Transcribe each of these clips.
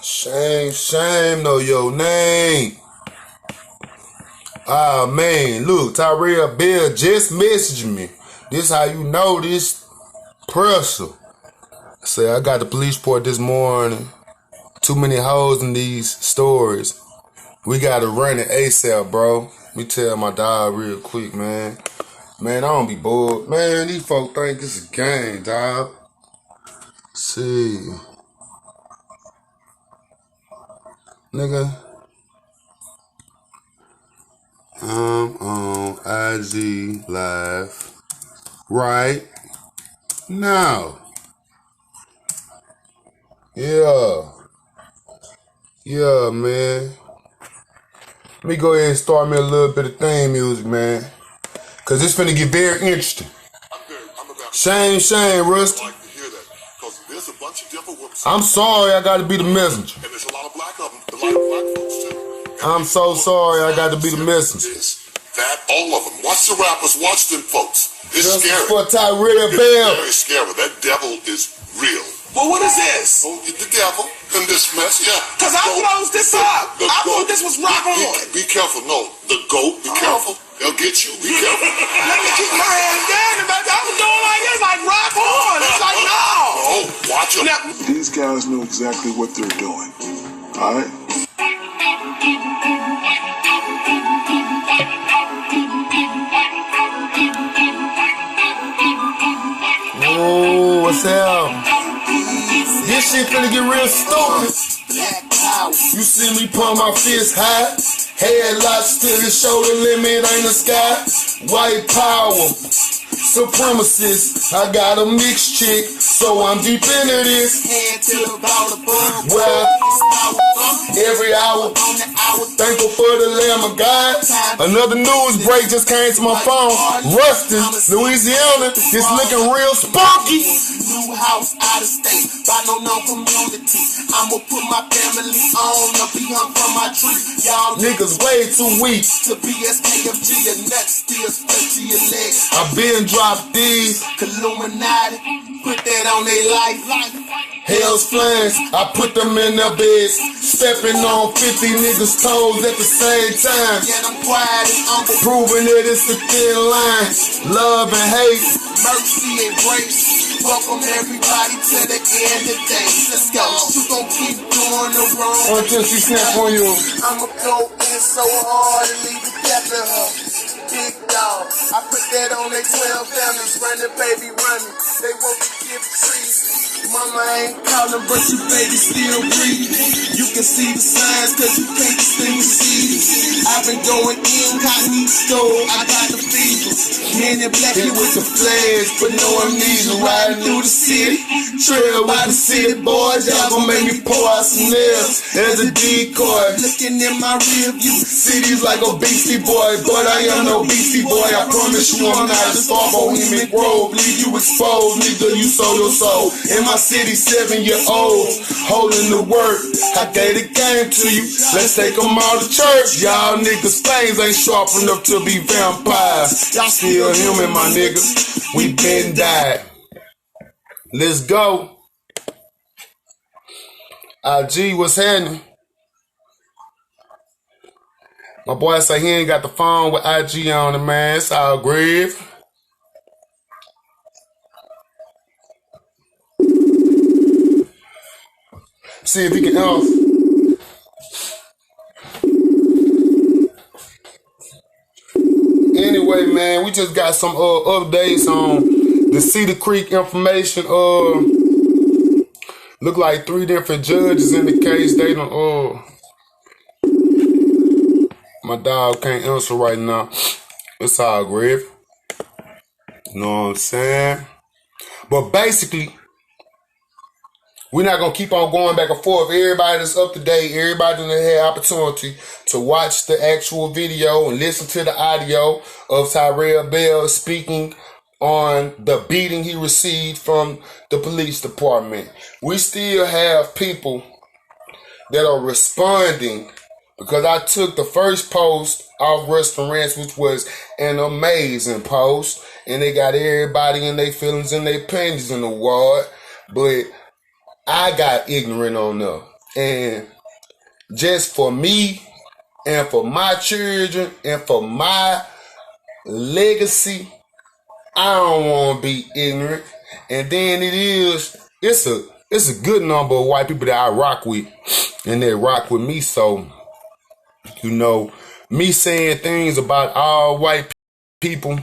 Shame, know your name. Ah, man, look, Tyrell Bell just messaged me. This how you know this pressure. Say, I got the police report this morning. Too many hoes in these stories. We gotta run it ASAP, bro. Let me tell my dog real quick, man. Man, I don't be bored. Man, these folks think it's a game, dog. See. Nigga. I'm on IG Live right now. Yeah, man. Let me go ahead and start me a little bit of theme music, man. Cause it's finna get very interesting. Shame, Ruston. I'm sorry I gotta be the messenger. And there's a lot of black of them, a lot of black folks too. I'm so sorry I gotta be the messenger. That all of them. Watch the rappers, watch them folks. It's scary. For Tyrell Bell. Very scary. That devil is real. Well, what is this? Oh, the devil in this mess, yeah. Cause I closed this up. I thought this was rock on. Be careful. No, the goat. Be careful. They'll get you. Be careful. Let me keep my hands down. I was doing like this, like rock on. It's like no. Oh, watch them. Now, these guys know exactly what they're doing. All right. Oh, what's up? This shit finna get real stupid. You see me pump my fist high. Headlights to the shoulder limit ain't the sky. White power, supremacist. I got a mixed chick, so I'm deep into this. Well, every hour, thankful for the Lamb of God. Another news break just came to my phone. Ruston, Louisiana, it's looking real spunky. New house out of state, by no community. I'ma put my family on, I'll be hung from my tree. Y'all niggas way too weak to be SKFG and next still straight to your legs. I been dropped these Illuminati, put that on their life. Hell's flames, I put them in their beds. Stepping on 50 niggas' toes at the same time. Yeah, I'm quiet and humble, proving that it's a thin line. Love and hate, mercy and grace. Welcome everybody to the end of days. Let's go. You gon' keep doing the wrong until she snap on you. I'ma go in so hard and leave the death in her. Big dog, I put that on they 12 families. Running, baby, running. They want to give trees. Mama ain't calling, but you baby still breathing. You can see the signs, cause you can't distinguish seeds. I've been going incognito, I got the fever. Men in black here with the flags, but no amnesia. Riding through the city, trail by the city boys. Y'all gon' make me pour out some nails as a decoy. Looking in my rear view, city's like a beastie boy, but I am no beastie boy. I promise you I'm not a star bohemian grove. Leave you exposed, nigga, you sold your soul. In my city, 7-year-old, holding the work. I gave the game to you, let's take them all to church. Y'all niggas' things ain't sharp enough to be vampires. Y'all still human, my nigga, we been died. Let's go. IG, what's happening? My boy say he ain't got the phone with IG on it, man. It's all grave. See if he can Anyway, man, we just got some updates on the Cedar Creek information. Look like 3 different judges in the case. They don't my dog can't answer right now. It's all grave. You know what I'm saying? But basically, we're not going to keep on going back and forth. Everybody that's up to date, everybody that had opportunity to watch the actual video and listen to the audio of Tyrell Bell speaking on the beating he received from the police department. We still have people that are responding, because I took the first post off Ruston Ranch, which was an amazing post, and they got everybody in their feelings and their opinions in the ward, but I got ignorant on them. And just for me and for my children and for my legacy, I don't want to be ignorant. And then it's a good number of white people that I rock with and that rock with me. So, you know, me saying things about all white people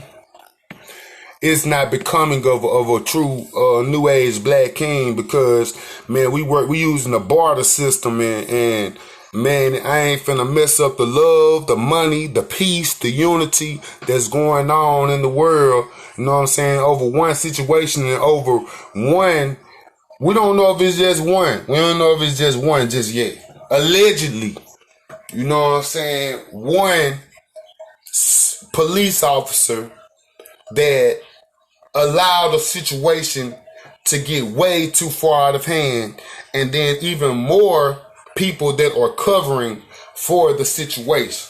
is not becoming of a true new age black king, because man, we using the barter system, and man, I ain't finna mess up the love, the money, the peace, the unity that's going on in the world, you know what I'm saying, over one situation and over one. We don't know if it's just one. We don't know if it's just one just yet. Allegedly, you know what I'm saying, one police officer that allowed a situation to get way too far out of hand, and then even more people that are covering for the situation.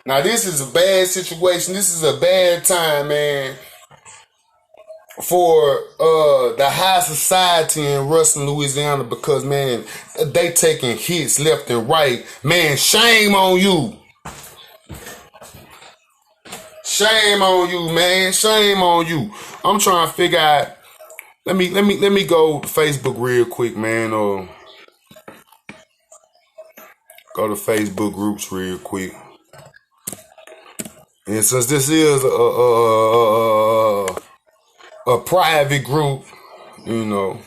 Now, this is a bad situation. This is a bad time, man, for the high society in Ruston, Louisiana, because, man, they taking hits left and right. Man, shame on you. Shame on you, man. Shame on you. I'm trying to figure out. Let me go to Facebook real quick, man. Or go to Facebook groups real quick. And since this is a private group, you know,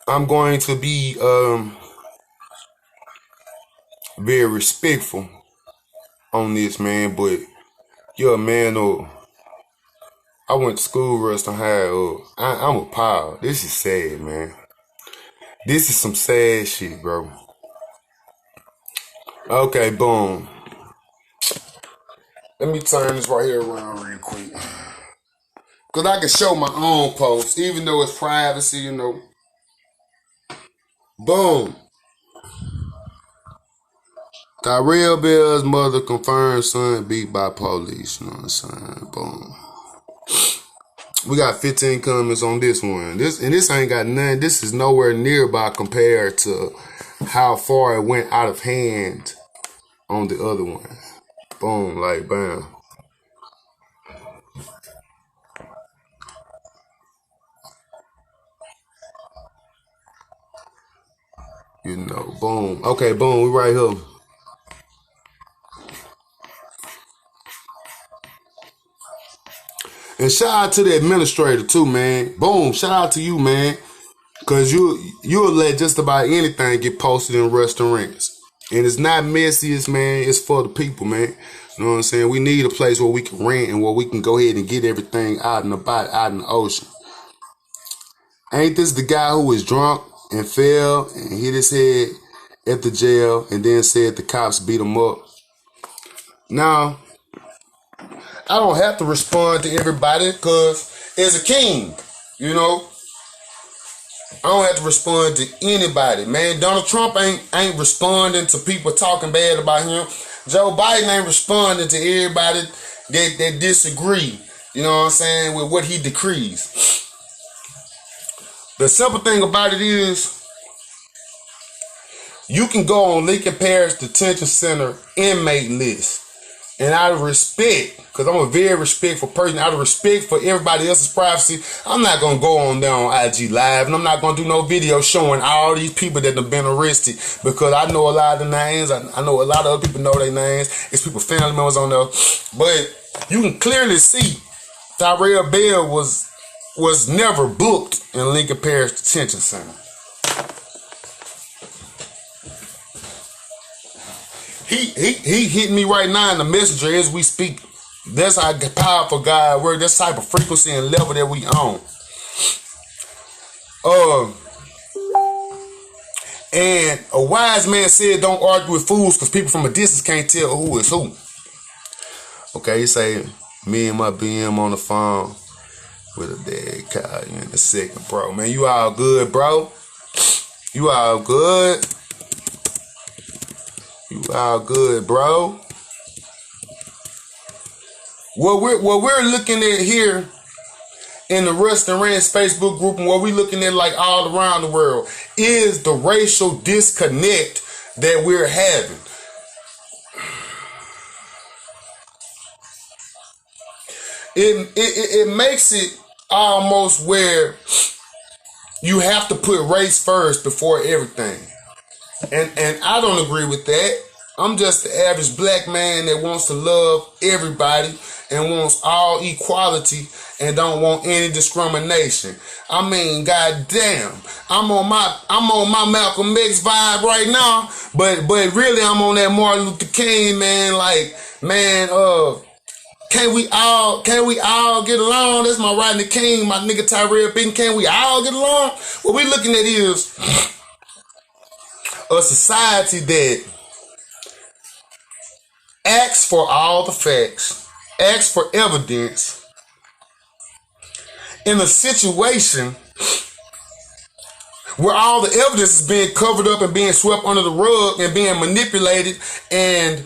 I'm going to be very respectful on this, man. But yeah, man, I went to school, Ruston High. I'm appalled. This is sad, man. This is some sad shit, bro. Okay, boom. Let me turn this right here around real quick, because I can show my own post, even though it's privacy, you know. Boom. Tyrell Bell's mother confirmed son beat by police. You know what I'm saying? Boom. We got 15 comments on this one. This ain't got none. This is nowhere nearby compared to how far it went out of hand on the other one. Boom, like bam. You know, boom. Okay, boom, we right here. And shout out to the administrator too, man. Boom, shout out to you, man. Cause you'll let just about anything get posted in restaurants. And it's not messiest, man. It's for the people, man. You know what I'm saying? We need a place where we can rent and where we can go ahead and get everything out and about, out in the ocean. Ain't this the guy who was drunk and fell and hit his head at the jail and then said the cops beat him up? Now, I don't have to respond to everybody, because as a king, you know, I don't have to respond to anybody, man. Donald Trump ain't responding to people talking bad about him. Joe Biden ain't responding to everybody that disagree, you know what I'm saying, with what he decrees. The simple thing about it is, you can go on Lincoln Parish Detention Center inmate list. And out of respect, because I'm a very respectful person, out of respect for everybody else's privacy, I'm not going to go on there on IG Live, and I'm not going to do no video showing all these people that have been arrested, because I know a lot of the names. I know a lot of other people know their names. It's people, family members on there. But you can clearly see Tyrell Bell was never booked in Lincoln Parish Detention Center. He hit me right now in the messenger as we speak. That's how powerful God works. That's type of frequency and level that we on. And a wise man said, don't argue with fools, because people from a distance can't tell who is who. Okay, you say, me and my BM on the phone with a dead cow in a second, bro. Man, you all good, bro? You all good? You all good, bro? What we're looking at here in the Ruston Ranch Facebook group and what we looking at like all around the world is the racial disconnect that we're having. It makes it almost where you have to put race first before everything. And I don't agree with that. I'm just the average black man that wants to love everybody and wants all equality and don't want any discrimination. I mean, goddamn, I'm on my Malcolm X vibe right now, but really I'm on that Martin Luther King, man. Like, man, can we all get along? That's my Rodney King, my nigga Tyrell Beaton. Can we all get along? What we looking at is a society that asks for all the facts, asks for evidence in a situation where all the evidence is being covered up and being swept under the rug and being manipulated, and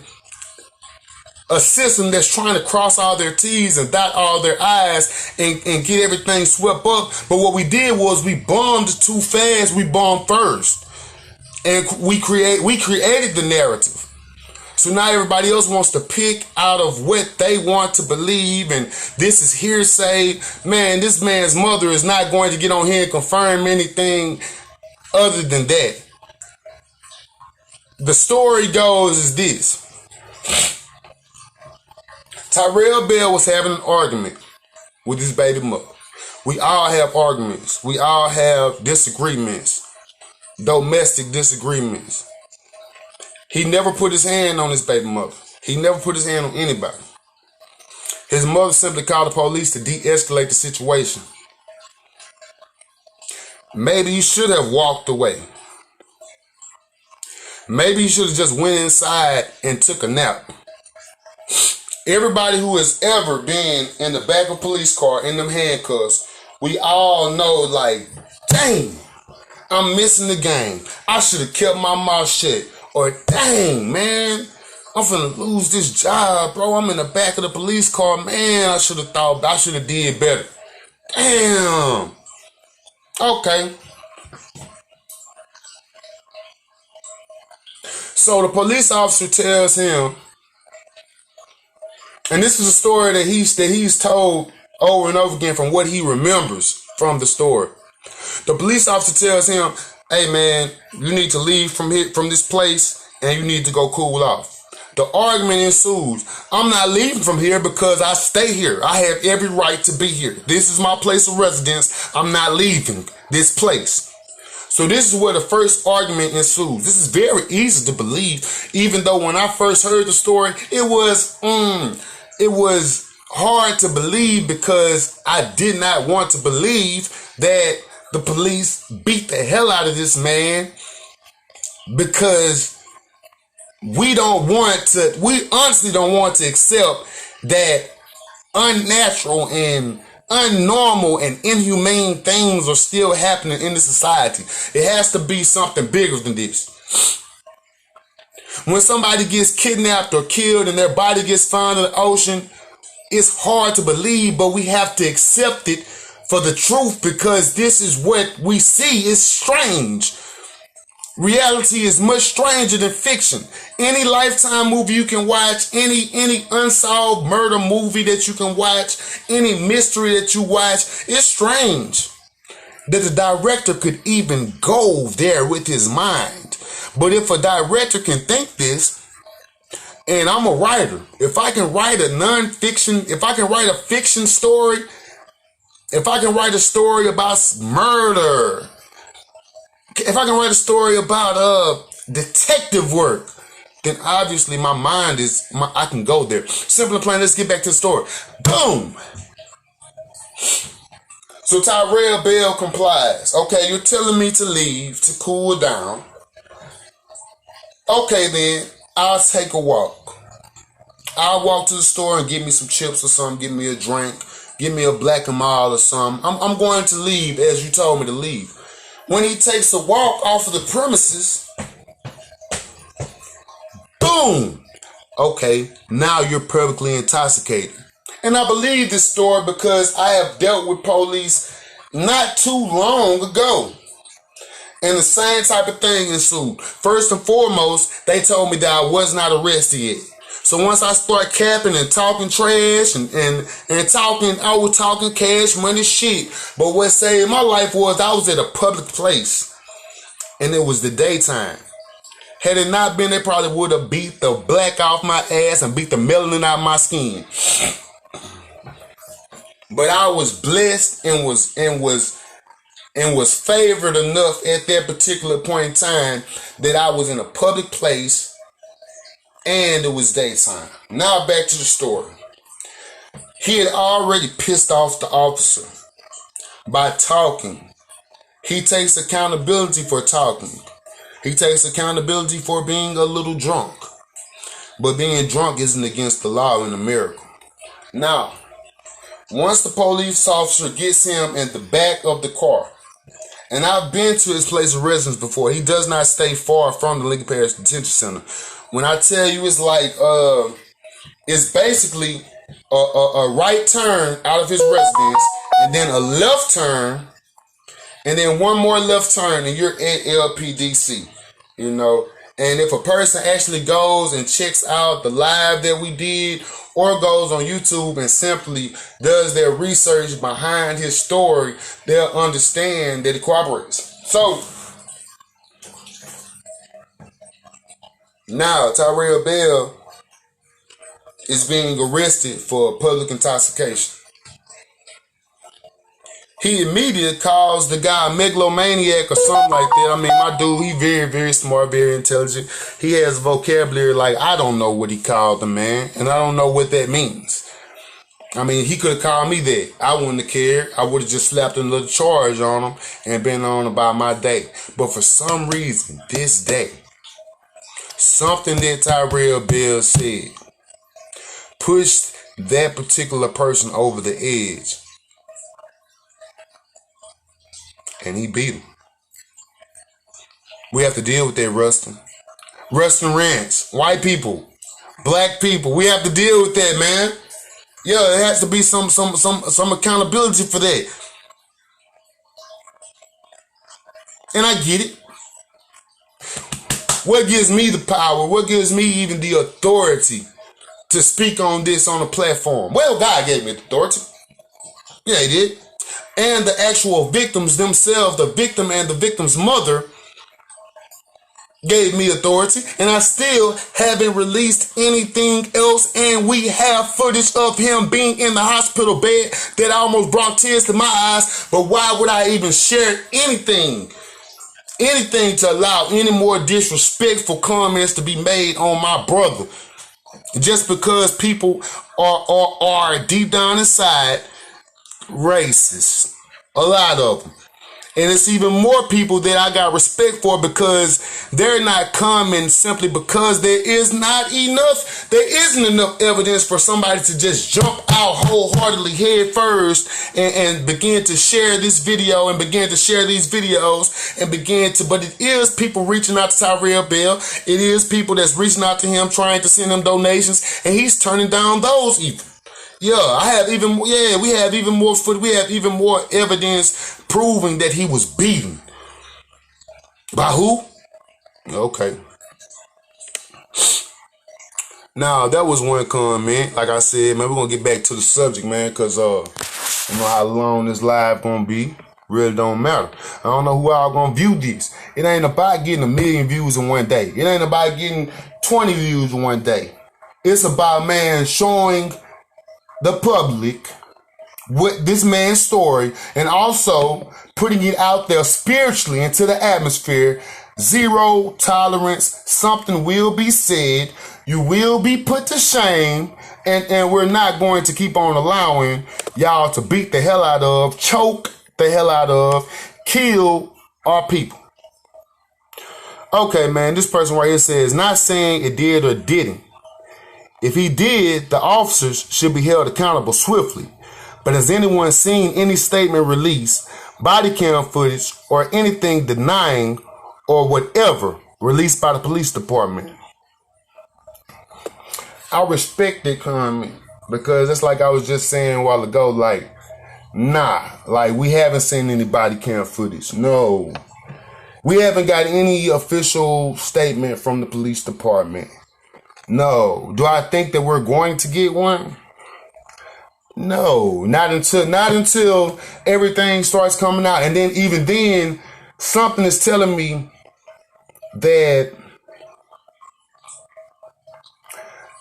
a system that's trying to cross all their T's and dot all their I's and get everything swept up. But what we did was we bombed too fast. We bombed first. And we created the narrative. So now everybody else wants to pick out of what they want to believe, and this is hearsay. Man, this man's mother is not going to get on here and confirm anything other than that. The story goes is this. Tyrell Bell was having an argument with his baby mother. We all have arguments. We all have disagreements. Domestic disagreements. He never put his hand on his baby mother. He never put his hand on anybody. His mother simply called the police to de-escalate the situation. Maybe you should have walked away. Maybe you should have just went inside and took a nap. Everybody who has ever been in the back of a police car in them handcuffs, we all know, like, dang, I'm missing the game. I should have kept my mouth shut. Or, dang, man, I'm finna lose this job, bro. I'm in the back of the police car. Man, I should have did better. Damn. Okay. So the police officer tells him, and this is a story that he's told over and over again from what he remembers from the story. The police officer tells him, hey man, you need to leave from this place and you need to go cool off. The argument ensues. I'm not leaving from here because I stay here. I have every right to be here. This is my place of residence. I'm not leaving this place. So this is where the first argument ensues. This is very easy to believe, even though when I first heard the story, it was hard to believe because I did not want to believe that the police beat the hell out of this man, because we honestly don't want to accept that unnatural and unnormal and inhumane things are still happening in the society. It has to be something bigger than this. When somebody gets kidnapped or killed and their body gets found in the ocean, it's hard to believe, but we have to accept it for the truth, because this is what we see. Is strange. Reality is much stranger than fiction. Any Lifetime movie you can watch, any unsolved murder movie that you can watch, any mystery that you watch, it's strange that the director could even go there with his mind. But if a director can think this, and I'm a writer, if I can write a non-fiction, if I can write a fiction story, if I can write a story about murder, if I can write a story about detective work, then obviously my mind I can go there. Simple and plain, let's get back to the story. Boom! So Tyrell Bell complies. Okay, you're telling me to leave, to cool down. Okay then, I'll take a walk. I'll walk to the store and get me some chips or something, get me a drink, get me a Black and Mild or something. I'm going to leave as you told me to leave. When he takes a walk off of the premises, boom! Okay, now you're perfectly intoxicated. And I believe this story because I have dealt with police not too long ago. And the same type of thing ensued. First and foremost, they told me that I was not arrested yet. So once I start capping and talking trash and talking, I was talking cash money shit. But what saved my life was I was at a public place. And it was the daytime. Had it not been, they probably would have beat the black off my ass and beat the melanin out my skin. But I was blessed and was favored enough at that particular point in time that I was in a public place and it was daytime. Now back to the story. He had already pissed off the officer by talking. He takes accountability for talking. He takes accountability for being a little drunk. But being drunk isn't against the law in America. Now, once the police officer gets him in the back of the car, and I've been to his place of residence before. He does not stay far from the Lincoln Parish Detention Center. When I tell you it's like, it's basically a right turn out of his residence, and then a left turn, and then one more left turn, and you're at LPDC, you know. And if a person actually goes and checks out the live that we did, or goes on YouTube and simply does their research behind his story, they'll understand that it cooperates. So, now Tyrell Bell is being arrested for public intoxication. He immediately calls the guy a megalomaniac or something like that. I mean, my dude, he very, very smart, very intelligent. He has vocabulary like I don't know what he called the man, and I don't know what that means. I mean, he could have called me that. I wouldn't have cared. I would have just slapped a little charge on him and been on about my day. But for some reason, this day, something that Tyrell Bell said pushed that particular person over the edge. And he beat him. We have to deal with that, Ruston. Ruston Ranch, white people, black people, we have to deal with that, man. Yeah, there has to be some accountability for that. And I get it. What gives me the power? What gives me even the authority to speak on this on a platform? Well, God gave me the authority. Yeah, he did. And the actual victims themselves, the victim and the victim's mother, gave me authority, and I still haven't released anything else, and we have footage of him being in the hospital bed that almost brought tears to my eyes. But why would I even share anything to allow any more disrespectful comments to be made on my brother? Just because people are deep down inside racist. A lot of them. And it's even more people that I got respect for because they're not coming simply because there isn't enough evidence for somebody to just jump out wholeheartedly head first and begin to share this video and begin to share these videos and but it is people reaching out to Tyrell Bell. It is people that's reaching out to him trying to send him donations, and he's turning down those even. Yeah, we have even more evidence proving that he was beaten. By who? Okay. Now, that was one comment. Like I said, man, we're going to get back to the subject, man, because I don't know how long this live going to be. Really don't matter. I don't know who all going to view this. It ain't about getting 1 million views in one day. It ain't about getting 20 views in one day. It's about, man, showing the public with this man's story and also putting it out there spiritually into the atmosphere. Zero tolerance. Something will be said. You will be put to shame. And we're not going to keep on allowing y'all to beat the hell out of, choke the hell out of, kill our people. Okay, man, this person right here says, not saying it did or didn't. If he did, the officers should be held accountable swiftly. But has anyone seen any statement released, body cam footage, or anything denying or whatever released by the police department? I respect that comment Because it's like I was just saying a while ago, like, nah, like we haven't seen any body cam footage. No. We haven't got any official statement from the police department. No. Do I think that we're going to get one? No. Not until everything starts coming out. And then even then, something is telling me that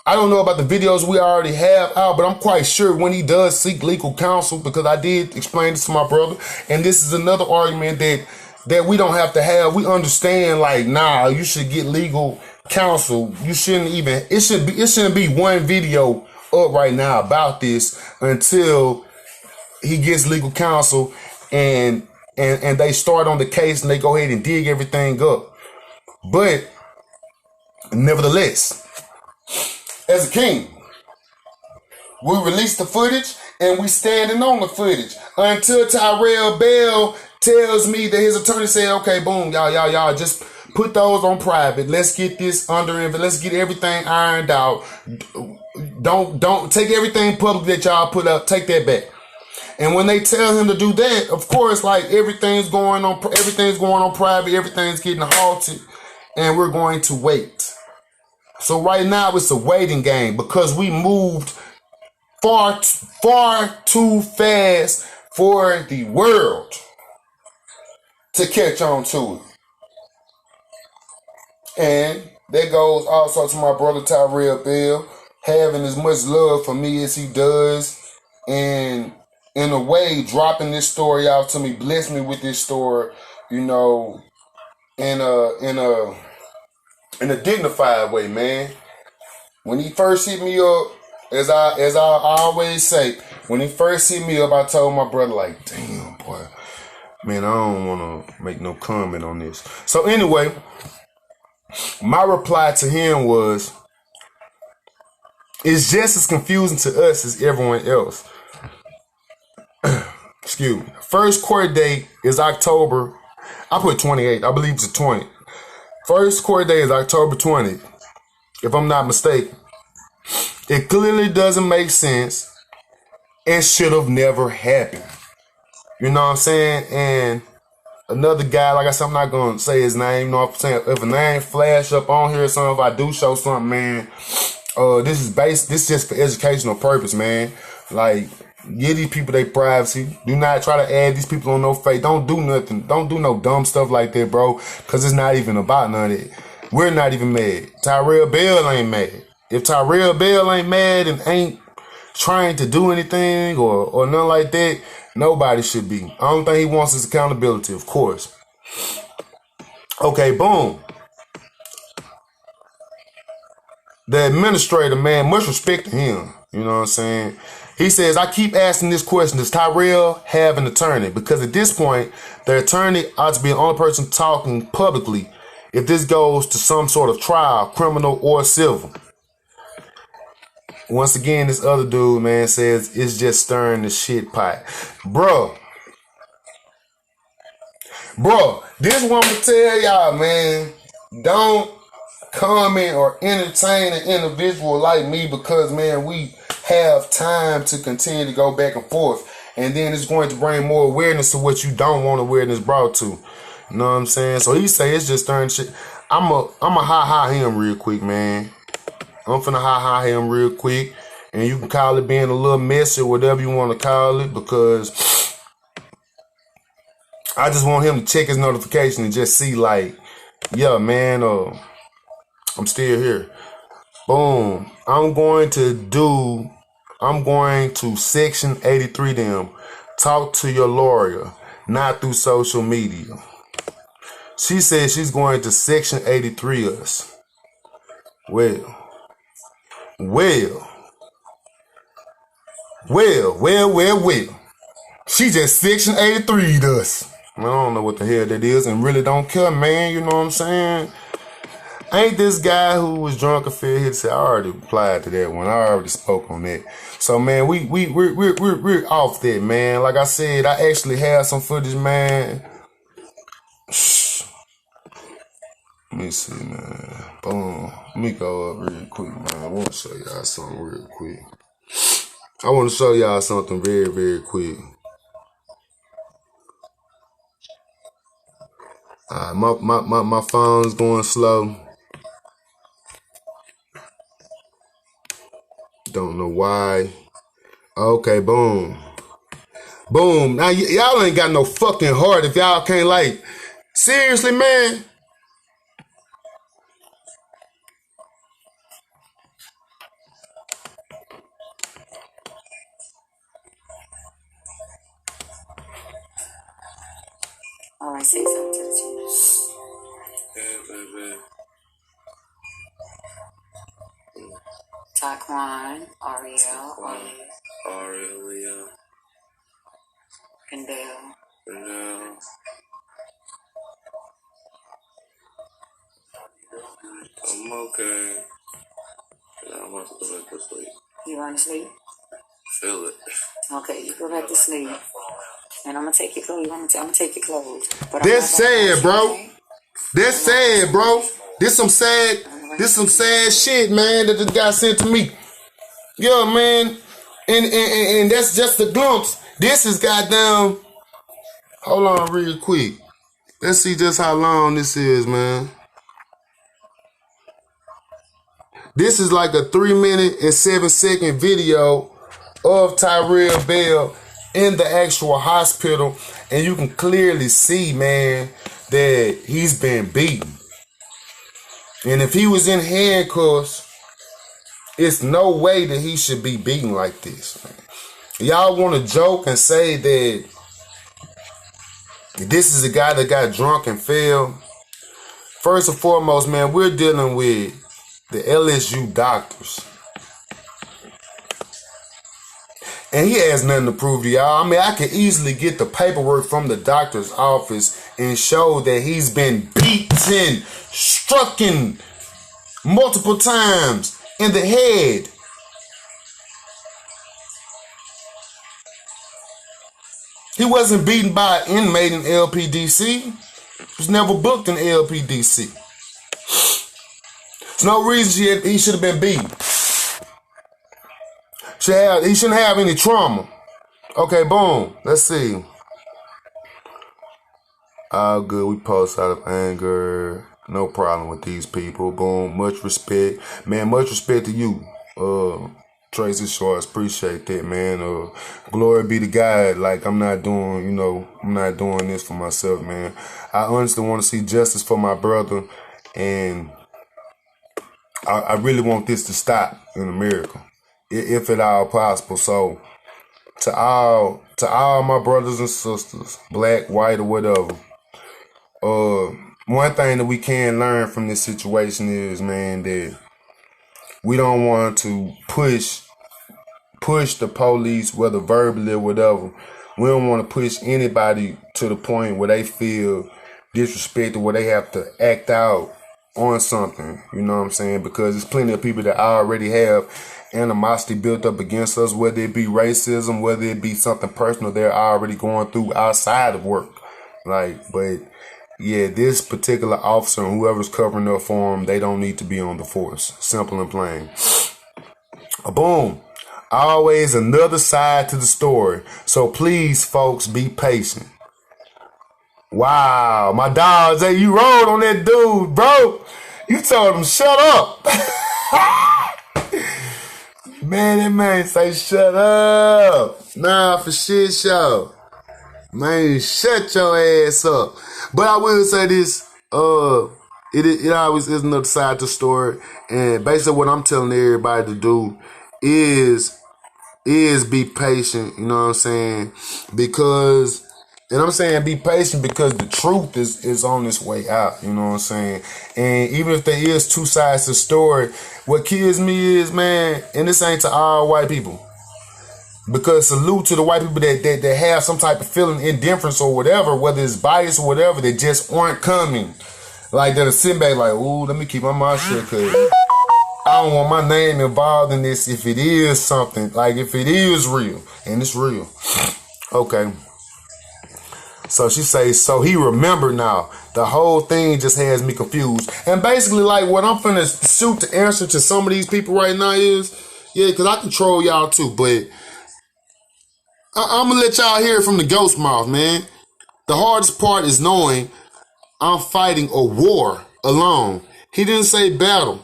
I don't know about the videos we already have out, but I'm quite sure when he does seek legal counsel, because I did explain this to my brother, and this is another argument that we don't have to have. We understand, like, nah, you should get legal counsel. You shouldn't even, it shouldn't be one video up right now about this until he gets legal counsel and they start on the case and they go ahead and dig everything up. But nevertheless, as a king, we release the footage and we standing on the footage until Tyrell Bell tells me that his attorney said, okay, boom, y'all just put those on private. Let's get this let's get everything ironed out. Don't take everything public that y'all put up. Take that back. And when they tell him to do that, of course, like everything's going on private, everything's getting halted, and we're going to wait. So right now it's a waiting game because we moved far too fast for the world to catch on to it. And that goes also to my brother Tyrell Bell, having as much love for me as he does, and in a way dropping this story out to me, bless me with this story, you know, in a dignified way, man. When he first hit me up, as I always say, when he first hit me up, I told my brother, like, damn, boy, man, I don't want to make no comment on this. So anyway, my reply to him was, it's just as confusing to us as everyone else. Excuse me. First court date is October. I put 28th. I believe it's the 20th. First court date is October 20th, if I'm not mistaken. It clearly doesn't make sense and should have never happened. You know what I'm saying? And another guy, like I said, I'm not going to say his name. You know what I'm saying? If a name flash up on here or something, if I do show something, man, this is just for educational purpose, man. Like, give these people their privacy. Do not try to add these people on no fake. Don't do nothing. Don't do no dumb stuff like that, bro. Because it's not even about none of it. We're not even mad. Tyrell Bell ain't mad. If Tyrell Bell ain't mad and ain't trying to do anything or nothing like that, nobody should be. I don't think he wants his accountability, of course. Okay, boom. The administrator, man, much respect to him. You know what I'm saying? He says, I keep asking this question, does Tyrell have an attorney? Because at this point, the attorney ought to be the only person talking publicly if this goes to some sort of trial, criminal or civil. Once again, this other dude, man, says it's just stirring the shit pot. Bro, this one to tell y'all, man, don't comment or entertain an individual like me because, man, we have time to continue to go back and forth. And then it's going to bring more awareness to what you don't want awareness brought to. You know what I'm saying? So he say it's just stirring shit. I'm a ha him real quick, man. I'm finna ha him real quick. And you can call it being a little messy or whatever you want to call it, because I just want him to check his notification and just see, like, yeah, man, I'm still here. Boom. I'm going to Section 83 them. Talk to your lawyer, not through social media. She said she's going to Section 83 us. Well. She just Section 83'd us. I don't know what the hell that is and really don't care, man. You know what I'm saying? Ain't this guy who was drunk or fed here? I already replied to that one. I already spoke on that. So, man, we're off that, man. Like I said, I actually have some footage, man. Shh. Let me see, man. Boom. Let me go up real quick, man. I want to show y'all something real quick. I want to show y'all something very, very quick. My phone's going slow. Don't know why. Okay, boom. Boom. Now, y'all ain't got no fucking heart if y'all can't, like, seriously, man. All right, say something to the team. Yeah, baby. Taquan, Ariel, Aurelia. Kendall. No. I'm okay. Yeah, I'm about to go back to sleep. You want to sleep? Feel it. Okay, you go back to sleep. And I'm going to take your clothes. I'm going to take your clothes. But That's sad, bro. That's sad, bro. This some sad shit, man, that this guy sent to me. Yeah, man. And that's just the glimpse. This is goddamn. Hold on real quick. Let's see just how long this is, man. This is like a 3-minute and 7-second video of Tyrell Bell in the actual hospital. And you can clearly see, man, that he's been beaten. And if he was in handcuffs, it's no way that he should be beaten like this, man. Y'all want to joke and say that this is a guy that got drunk and fell. First and foremost, man, we're dealing with the LSU doctors. And he has nothing to prove to y'all. I mean, I could easily get the paperwork from the doctor's office and show that he's been beaten, strucken multiple times in the head. He wasn't beaten by an inmate in LPDC. He was never booked in LPDC. There's no reason he should have been beaten. He shouldn't have any trauma. Okay, boom. Let's see. All good. We post out of anger. No problem with these people. Boom. Much respect. Man, much respect to you. Tracy Shorts. Appreciate that, man. Glory be to God. Like, I'm not doing this for myself, man. I honestly want to see justice for my brother. And I really want this to stop in America, if at all possible. So to all my brothers and sisters, black, white, or whatever, one thing that we can learn from this situation is, man, that we don't want to push the police, whether verbally or whatever. We don't want to push anybody to the point where they feel disrespected, where they have to act out on something, you know what I'm saying? Because there's plenty of people that already have animosity built up against us, whether it be racism, whether it be something personal they're already going through outside of work. But yeah, this particular officer and whoever's covering up for him, they don't need to be on the force. Simple and plain. Boom. Always another side to the story. So please, folks, be patient. Wow, my dogs, hey, you rolled on that dude, bro. You told him, shut up. Man, that man say, shut up. Nah, for shit show. Man, shut your ass up. But I will say this, it always is another side to the story. And basically what I'm telling everybody to do is be patient, you know what I'm saying? Because... And I'm saying be patient because the truth is on its way out, you know what I'm saying? And even if there is two sides to the story, what kills me is, man, and this ain't to all white people. Because salute to the white people that have some type of feeling indifference or whatever, whether it's bias or whatever, that just aren't coming. Like, that are sitting back like, ooh, let me keep my mouth shut because I don't want my name involved in this if it is something, like if it is real. And it's real. Okay. So she says, so he remembered now. The whole thing just has me confused. And basically, like, what I'm finna shoot the answer to some of these people right now is, yeah, because I control y'all too, but I'm gonna let y'all hear it from the ghost mouth, man. The hardest part is knowing I'm fighting a war alone. He didn't say battle.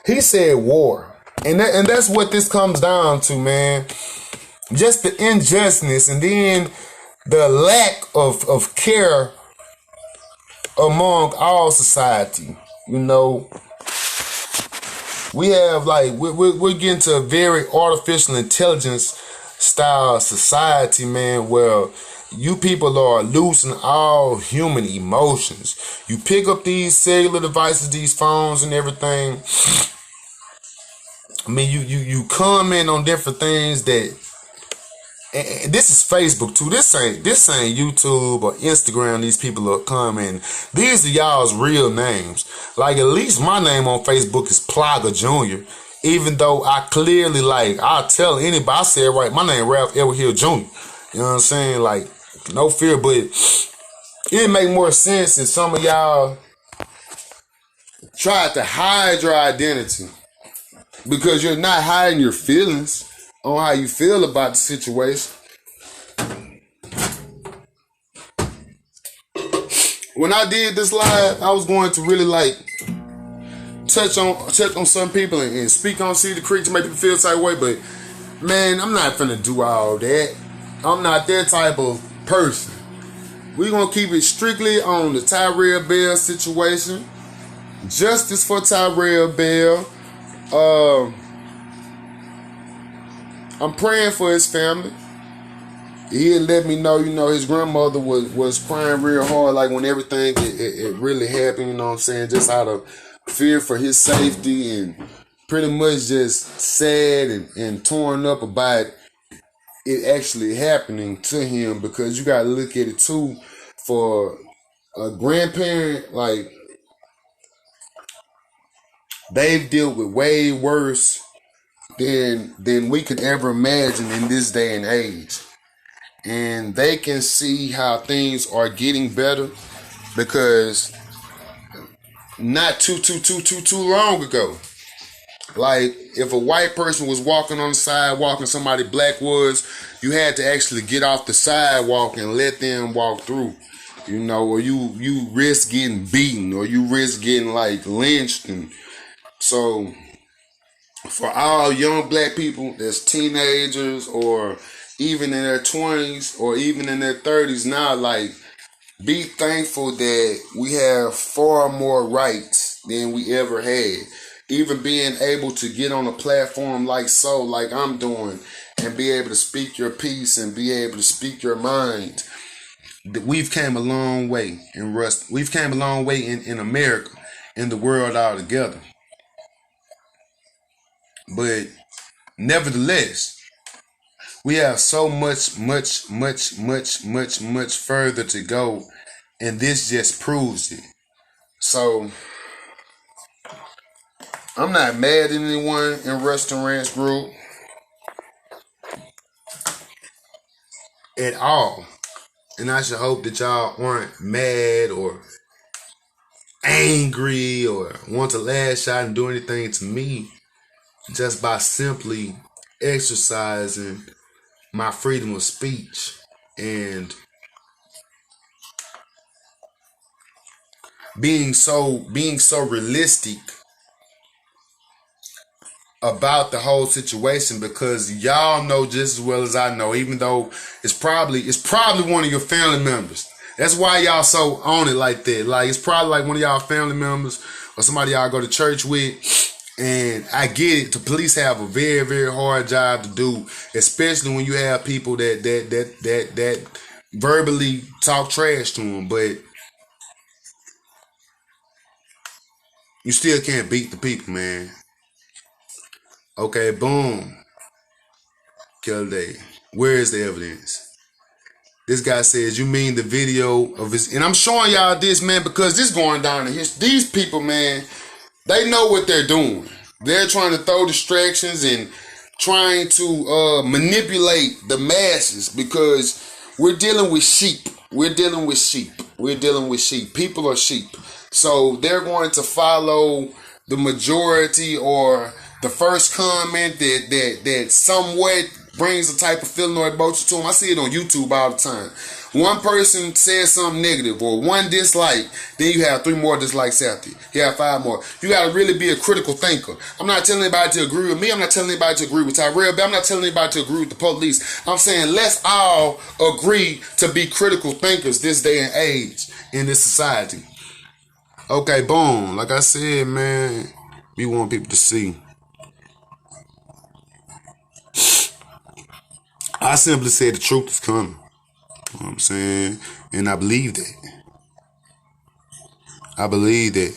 He said war. And that's what this comes down to, man. Just the injustice and then the lack of care among all society. You know, we have like, we're getting to a very artificial intelligence style society, man, where you people are losing all human emotions. You pick up these cellular devices, these phones and everything. I mean, you comment on different things that, and this is Facebook too. This ain't YouTube or Instagram. These people are commenting. These are y'all's real names. Like, at least my name on Facebook is Plaga Jr. Even though I clearly, like, I'll tell anybody, I said right, my name Ralph Edward Hill Jr. You know what I'm saying? Like, no fear, but it'd make more sense if some of y'all tried to hide your identity, because you're not hiding your feelings on how you feel about the situation. When I did this live, I was going to really like touch on some people and speak on Cedar Creek to make people feel the same way, but man, I'm not finna do all that. I'm not that type of person. We're gonna keep it strictly on the Tyrell Bell situation. Justice for Tyrell Bell. I'm praying for his family. He had let me know, his grandmother was crying real hard, like when everything it really happened, you know what I'm saying, just out of fear for his safety, and pretty much just sad and torn up about it actually happening to him, because you gotta look at it too, for a grandparent, like, they've dealt with way worse than we could ever imagine in this day and age. And they can see how things are getting better, because not too long ago, like, if a white person was walking on the sidewalk and somebody black was, you had to actually get off the sidewalk and let them walk through, or you risk getting beaten, or you risk getting like lynched. And so for all young black people that's teenagers or even in their 20s or even in their 30s now, like, be thankful that we have far more rights than we ever had. Even being able to get on a platform like I'm doing, and be able to speak your piece and be able to speak your mind. We've came a long way in Ruston. We've came a long way in America, in the world altogether. But nevertheless, we have so much further to go, and this just proves it. So I'm not mad at anyone in Ruston Ranch Group at all. And I should hope that y'all aren't mad or angry or want to lash out and do anything to me just by simply exercising my freedom of speech and being so realistic about the whole situation, because y'all know just as well as I know, even though it's probably one of your family members. That's why y'all so on it like that. Like, it's probably like one of y'all family members or somebody y'all go to church with. And I get it, the police have a very, very hard job to do, especially when you have people that verbally talk trash to them, but you still can't beat the people, man. Okay, boom. Kill Day. Where is the evidence? This guy says, you mean the video of his... And I'm showing y'all this, man, because this going down in history. These people, man, they know what they're doing. They're trying to throw distractions and trying to manipulate the masses, because we're dealing with sheep. We're dealing with sheep. People are sheep. So they're going to follow the majority or the first comment that somewhat brings a type of feeling or emotion to them. I see it on YouTube all the time. One person says something negative or one dislike, then you have 3 more dislikes after. You have 5 more. You got to really be a critical thinker. I'm not telling anybody to agree with me. I'm not telling anybody to agree with Tyrell, but I'm not telling anybody to agree with the police. I'm saying let's all agree to be critical thinkers this day and age in this society. Okay, boom. Like I said, man, we want people to see. I simply said the truth is coming. You know what I'm saying? And I believe that. I believe that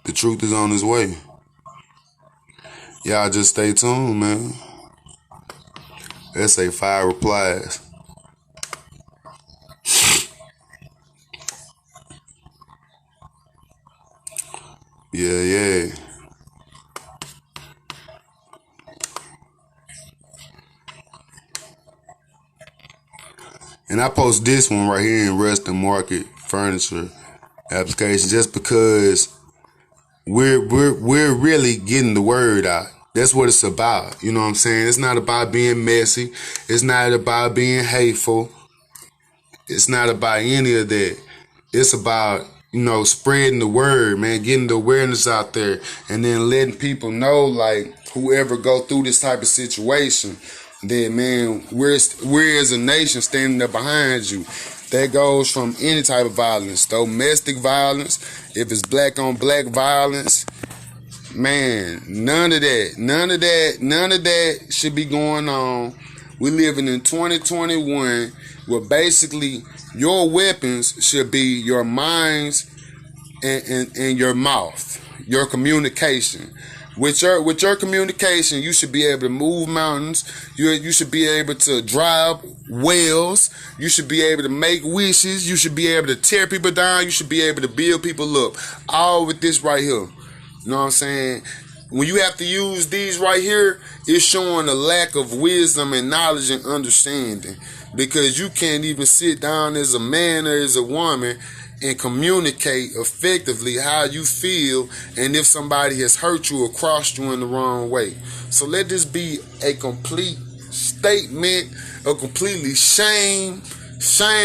the truth is on its way. Y'all just stay tuned, man. Let's say 5 replies. Yeah. And I post this one right here in Ruston Market Furniture application just because we're really getting the word out. That's what it's about. You know what I'm saying? It's not about being messy. It's not about being hateful. It's not about any of that. It's about, spreading the word, man, getting the awareness out there and then letting people know, like, whoever go through this type of situation, that, man, we're as a nation standing there behind you. That goes from any type of violence, domestic violence, if it's black on black violence, man, none of that should be going on. We're living in 2021 where basically your weapons should be your minds and your mouth, your communication. With your communication, you should be able to move mountains. You should be able to drive wells. You should be able to make wishes. You should be able to tear people down. You should be able to build people up. All with this right here. You know what I'm saying? When you have to use these right here, it's showing a lack of wisdom and knowledge and understanding. Because you can't even sit down as a man or as a woman and communicate effectively how you feel and if somebody has hurt you or crossed you in the wrong way. So let this be a complete statement, a completely shame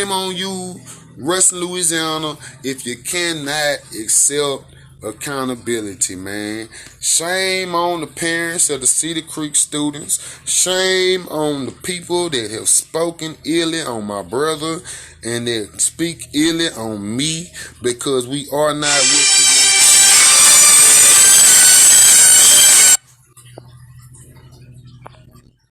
on you, Ruston Louisiana, if you cannot accept accountability, man. Shame on the parents of the Cedar Creek students. Shame on the people that have spoken illy on my brother and that speak illy on me, because we are not with